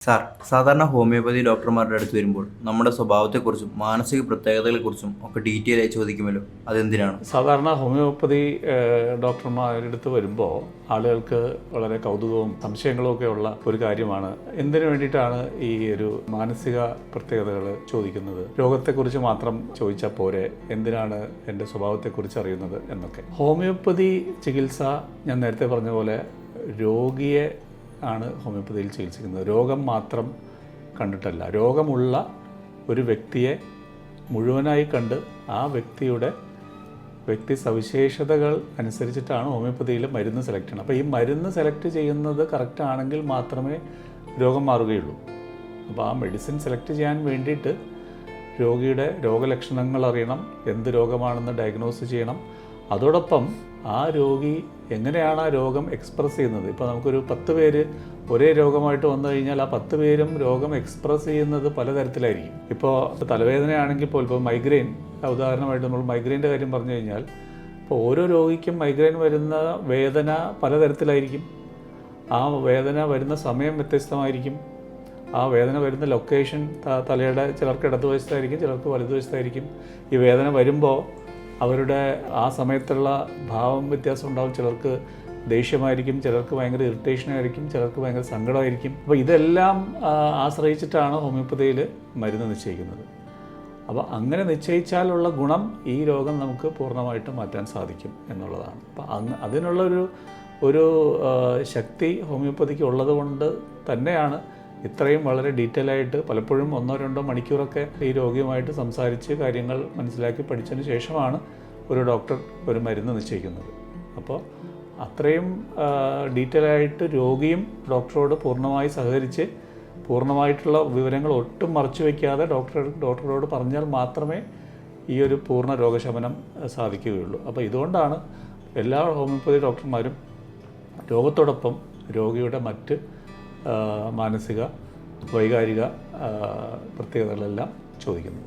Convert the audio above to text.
Sir, സാധാരണ homeopathy ഡോക്ടർമാരുടെ അടുത്ത് വരുമ്പോൾ നമ്മുടെ സ്വഭാവത്തെക്കുറിച്ചും മാനസിക പ്രത്യേകതകളെക്കുറിച്ചും ഒക്കെ ഡീറ്റെയിൽ ആയി ചോദിക്കുമല്ലോ, അതെന്തിനാണ്? സാധാരണ ഹോമിയോപ്പതി ഡോക്ടർമാരുടെ അടുത്ത് വരുമ്പോൾ ആളുകൾക്ക് വളരെ കൗതുകവും സംശയങ്ങളും ഒക്കെ ഉള്ള ഒരു കാര്യമാണ് എന്തിനു വേണ്ടിയിട്ടാണ് ഈ ഒരു മാനസിക പ്രത്യേകതകൾ ചോദിക്കുന്നത്. രോഗത്തെക്കുറിച്ച് മാത്രം ചോദിച്ചാൽ പോരെ, എന്തിനാണ് എൻ്റെ സ്വഭാവത്തെക്കുറിച്ച് അറിയുന്നത് എന്നൊക്കെ. ഹോമിയോപ്പതി ചികിത്സ ഞാൻ നേരത്തെ പറഞ്ഞ പോലെ രോഗിയെ ആണ് ഹോമിയോപ്പതിയിൽ ചികിത്സിക്കുന്നത്. രോഗം മാത്രം കണ്ടിട്ടല്ല, രോഗമുള്ള ഒരു വ്യക്തിയെ മുഴുവനായി കണ്ട് ആ വ്യക്തി സവിശേഷതകൾ അനുസരിച്ചിട്ടാണ് ഹോമിയോപ്പതിയിൽ മരുന്ന് സെലക്ട് ചെയ്യണം. അപ്പോൾ ഈ മരുന്ന് സെലക്ട് ചെയ്യുന്നത് കറക്റ്റ് ആണെങ്കിൽ മാത്രമേ രോഗം മാറുകയുള്ളൂ. അപ്പോൾ ആ മെഡിസിൻ സെലക്ട് ചെയ്യാൻ വേണ്ടിയിട്ട് രോഗിയുടെ രോഗലക്ഷണങ്ങൾ അറിയണം, എന്ത് രോഗമാണെന്ന് ഡയഗ്നോസ് ചെയ്യണം. അതോടൊപ്പം ആ രോഗി എങ്ങനെയാണ് ആ രോഗം എക്സ്പ്രസ് ചെയ്യുന്നത്. ഇപ്പോൾ നമുക്കൊരു 10 പേര് ഒരേ രോഗമായിട്ട് വന്നു കഴിഞ്ഞാൽ ആ 10 പേരും രോഗം എക്സ്പ്രസ് ചെയ്യുന്നത് പലതരത്തിലായിരിക്കും. ഇപ്പോൾ തലവേദനയാണെങ്കിൽ പോലും, ഇപ്പോൾ മൈഗ്രെയിൻ ഉദാഹരണമായിട്ട് നമ്മൾ മൈഗ്രെയിൻ്റെ കാര്യം പറഞ്ഞു കഴിഞ്ഞാൽ, ഇപ്പോൾ ഓരോ രോഗിക്കും മൈഗ്രെയിൻ വരുന്ന വേദന പലതരത്തിലായിരിക്കും. ആ വേദന വരുന്ന സമയം വ്യത്യസ്തമായിരിക്കും. ആ വേദന വരുന്ന ലൊക്കേഷൻ തലയുടെ ചിലർക്ക് ഇടതുവശത്തായിരിക്കും, ചിലർക്ക് വലതുവശത്തായിരിക്കും. ഈ വേദന വരുമ്പോൾ അവരുടെ ആ സമയത്തുള്ള ഭാവം വ്യത്യാസം ഉണ്ടാകും. ചിലർക്ക് ദേഷ്യമായിരിക്കും, ചിലർക്ക് ഭയങ്കര ഇറിറ്റേഷനായിരിക്കും, ചിലർക്ക് ഭയങ്കര സങ്കടമായിരിക്കും. അപ്പോൾ ഇതെല്ലാം ആശ്രയിച്ചിട്ടാണ് ഹോമിയോപ്പതിയിൽ മരുന്ന് നിശ്ചയിക്കുന്നത്. അപ്പോൾ അങ്ങനെ നിശ്ചയിച്ചാലുള്ള ഗുണം ഈ രോഗം നമുക്ക് പൂർണ്ണമായിട്ട് മാറ്റാൻ സാധിക്കും എന്നുള്ളതാണ്. അപ്പോൾ അതിനുള്ള ഒരു ശക്തി ഹോമിയോപ്പതിക്ക് ഉള്ളത് കൊണ്ട് തന്നെയാണ് ഇത്രയും വളരെ ഡീറ്റെയിൽ ആയിട്ട് പലപ്പോഴും 1-2 മണിക്കൂറൊക്കെ ഈ രോഗിയുമായിട്ട് സംസാരിച്ച് കാര്യങ്ങൾ മനസ്സിലാക്കി പഠിച്ചതിന് ശേഷമാണ് ഒരു ഡോക്ടർ ഒരു മരുന്ന് നിശ്ചയിക്കുന്നത്. അപ്പോൾ അത്രയും ഡീറ്റെയിൽ ആയിട്ട് രോഗിയും ഡോക്ടറോട് പൂർണ്ണമായി സഹകരിച്ച് പൂർണ്ണമായിട്ടുള്ള വിവരങ്ങൾ ഒട്ടും മറച്ചു വയ്ക്കാതെ ഡോക്ടറോട് പറഞ്ഞാൽ മാത്രമേ ഈ ഒരു പൂർണ്ണ രോഗശമനം സാധിക്കുകയുള്ളൂ. അപ്പോൾ ഇതുകൊണ്ടാണ് എല്ലാ ഹോമിയോപ്പതി ഡോക്ടർമാരും രോഗത്തോടൊപ്പം രോഗിയുടെ മറ്റ് മാനസിക വൈകാരിക പ്രത്യേകതകളെല്ലാം ചോദിക്കുന്നത്.